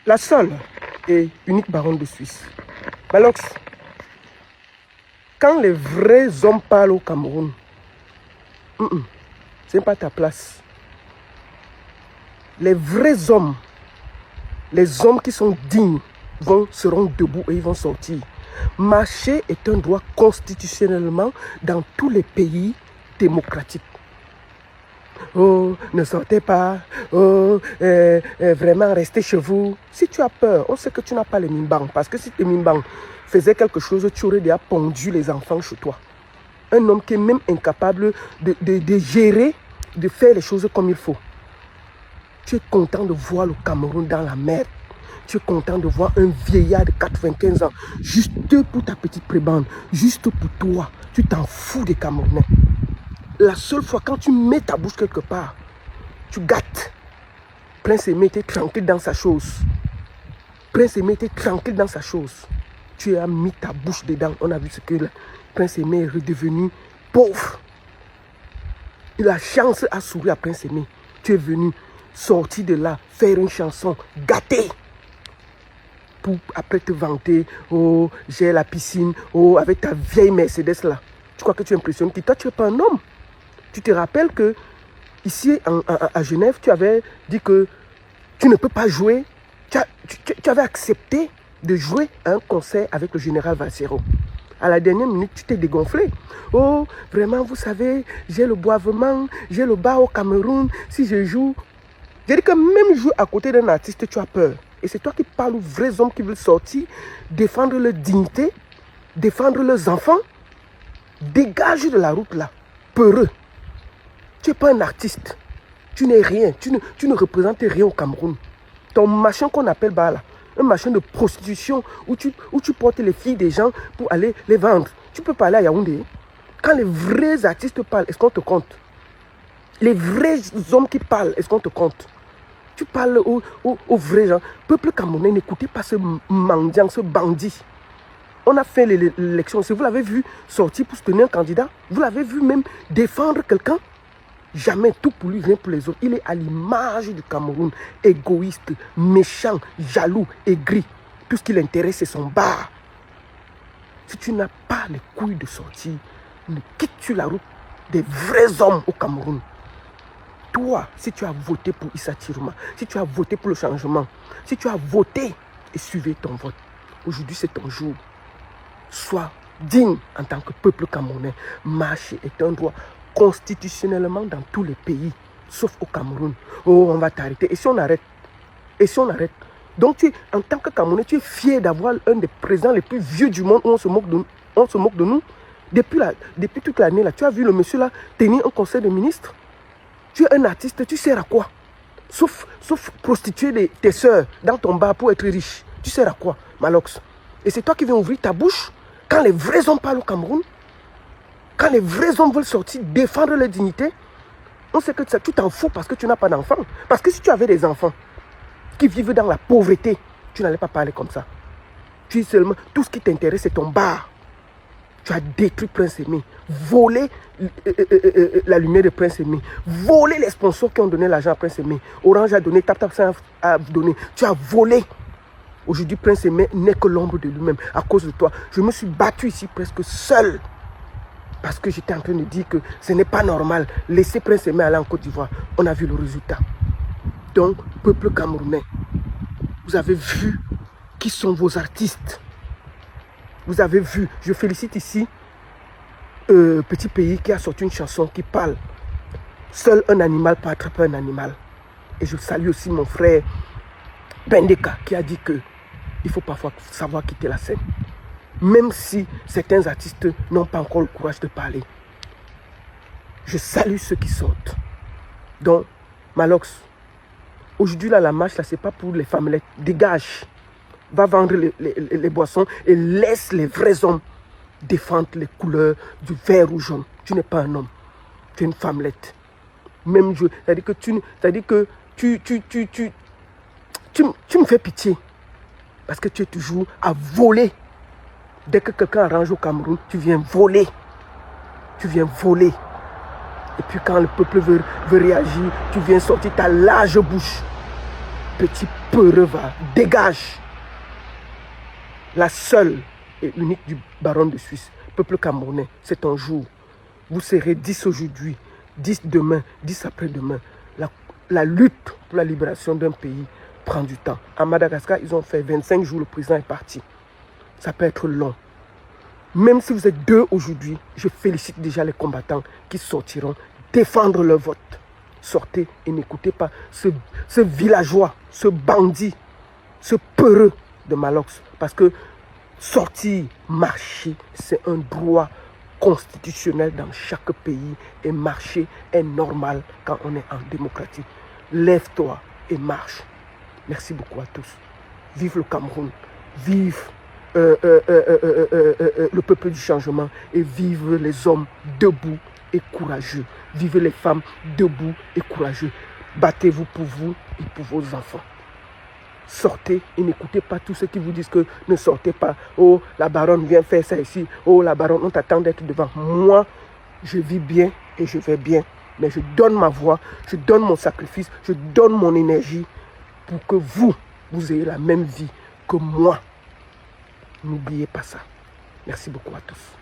La seule et unique baronne de Suisse. Malox, quand les vrais hommes parlent au Cameroun, ce n'est pas ta place. Les vrais hommes, les hommes qui sont dignes, seront debout et ils vont sortir. Marcher est un droit constitutionnellement dans tous les pays démocratiques. Oh, ne sortez pas. Oh, vraiment, restez chez vous. Si tu as peur, on sait que tu n'as pas les Mimbang. Parce que si tes Mimbang faisaient quelque chose, tu aurais déjà pondu les enfants chez toi. Un homme qui est même incapable de gérer, de faire les choses comme il faut. Tu es content de voir le Cameroun dans la merde. Tu es content de voir un vieillard de 95 ans, juste pour ta petite prébande, juste pour toi. Tu t'en fous des Camerounais. La seule fois quand tu mets ta bouche quelque part, tu gâtes. Prince Aimé était tranquille dans sa chose. Prince Aimé était tranquille dans sa chose. Tu as mis ta bouche dedans. On a vu ce que le Prince Aimé est redevenu pauvre. La chance a souri à Prince Aimé. Tu es venu sortir de là, faire une chanson gâtée. Pour après te vanter, oh, j'ai la piscine, oh, avec ta vieille Mercedes là. Tu crois que tu impressionnes qui? Toi, tu n'es pas un homme. Tu te rappelles que ici à Genève, tu avais dit que tu ne peux pas jouer. Tu avais accepté de jouer à un concert avec le général Valsero. À la dernière minute, tu t'es dégonflé. Oh, vraiment, vous savez, j'ai le boivement, j'ai le bar au Cameroun. Si je joue, j'ai dit que même jouer à côté d'un artiste, tu as peur. Et c'est toi qui parles aux vrais hommes qui veulent sortir, défendre leur dignité, défendre leurs enfants. Dégage de la route là, peureux. Tu n'es pas un artiste. Tu n'es rien. Tu ne représentes rien au Cameroun. Ton machin qu'on appelle là, un machin de prostitution où tu portes les filles des gens pour aller les vendre. Tu peux parler à Yaoundé. Quand les vrais artistes parlent, est-ce qu'on te compte? Les vrais hommes qui parlent, est-ce qu'on te compte? Tu parles aux vrais gens. Peuple camerounais, n'écoutez pas ce mendiant, ce bandit. On a fait l'élection. Si vous l'avez vu sortir pour soutenir un candidat, vous l'avez vu même défendre quelqu'un. Jamais tout pour lui, rien pour les autres. Il est à l'image du Cameroun, égoïste, méchant, jaloux, aigri. Tout ce qui l'intéresse, c'est son bar. Si tu n'as pas les couilles de sortir, ne quittes-tu la route des vrais hommes au Cameroun. Toi, si tu as voté pour Issa Tiruma, si tu as voté pour le changement, si tu as voté et suivi ton vote, aujourd'hui c'est ton jour. Sois digne en tant que peuple camerounais. Marcher est un droit constitutionnellement dans tous les pays, sauf au Cameroun. Oh, on va t'arrêter. Et si on arrête? Et si on arrête? Donc, en tant que Camerounais, tu es fier d'avoir un des présidents les plus vieux du monde où on se moque de nous. Depuis toute l'année, là, tu as vu le monsieur là tenir un conseil de ministres. Tu es un artiste, tu sers à quoi? Sauf prostituer tes soeurs dans ton bar pour être riche. Tu sers à quoi, Malox? Et c'est toi qui viens ouvrir ta bouche quand les vrais hommes parlent au Cameroun. Quand les vrais hommes veulent sortir, défendre leur dignité. On sait que tu t'en fous parce que tu n'as pas d'enfants. Parce que si tu avais des enfants qui vivent dans la pauvreté, tu n'allais pas parler comme ça. Tu es seulement, tout ce qui t'intéresse, c'est ton bar. Tu as détruit Prince Aimé, volé la lumière de Prince Aimé, volé les sponsors qui ont donné l'argent à Prince Aimé. Orange a donné, TapTap a donné. Tu as volé. Aujourd'hui, Prince Aimé n'est que l'ombre de lui-même à cause de toi. Je me suis battu ici presque seul. Parce que j'étais en train de dire que ce n'est pas normal. Laissez Prince Aimé aller en Côte d'Ivoire. On a vu le résultat. Donc, peuple camerounais, vous avez vu qui sont vos artistes. Vous avez vu, je félicite ici Petit Pays qui a sorti une chanson qui parle. Seul un animal peut attraper un animal. Et je salue aussi mon frère Bendeka qui a dit que il faut parfois savoir quitter la scène. Même si certains artistes n'ont pas encore le courage de parler. Je salue ceux qui sortent. Donc, Malox, aujourd'hui, là, la marche, là, c'est pas pour les femmelettes. Dégage. Va vendre les boissons et laisse les vrais hommes défendre les couleurs du vert ou jaune. Tu n'es pas un homme. Tu es une femmelette. Même je, c'est-à-dire que tu me fais pitié. Parce que tu es toujours à voler. Dès que quelqu'un arrange au Cameroun, tu viens voler. Tu viens voler. Et puis quand le peuple veut réagir, tu viens sortir ta large bouche. petit peureux va, dégage. La seule et unique du baron de Suisse, peuple camerounais, c'est un jour. Vous serez 10 aujourd'hui, 10 demain, 10 après-demain. La lutte pour la libération d'un pays prend du temps. À Madagascar, ils ont fait 25 jours, le président est parti. Ça peut être long. Même si vous êtes 2 aujourd'hui, je félicite déjà les combattants qui sortiront défendre leur vote. Sortez et n'écoutez pas ce villageois, ce bandit, ce peureux de Malox. Parce que sortir, marcher, c'est un droit constitutionnel dans chaque pays. Et marcher est normal quand on est en démocratie. Lève-toi et marche. Merci beaucoup à tous. Vive le Cameroun. Vive le peuple du changement. Et vive les hommes debout et courageux. Vive les femmes debout et courageux. Battez-vous pour vous et pour vos enfants. Sortez et n'écoutez pas tous ceux qui vous disent que ne sortez pas. Oh, la baronne vient faire ça ici. Oh, la baronne, on t'attend d'être devant. Moi, je vis bien et je vais bien. Mais je donne ma voix, je donne mon sacrifice, je donne mon énergie pour que vous ayez la même vie que moi. N'oubliez pas ça. Merci beaucoup à tous.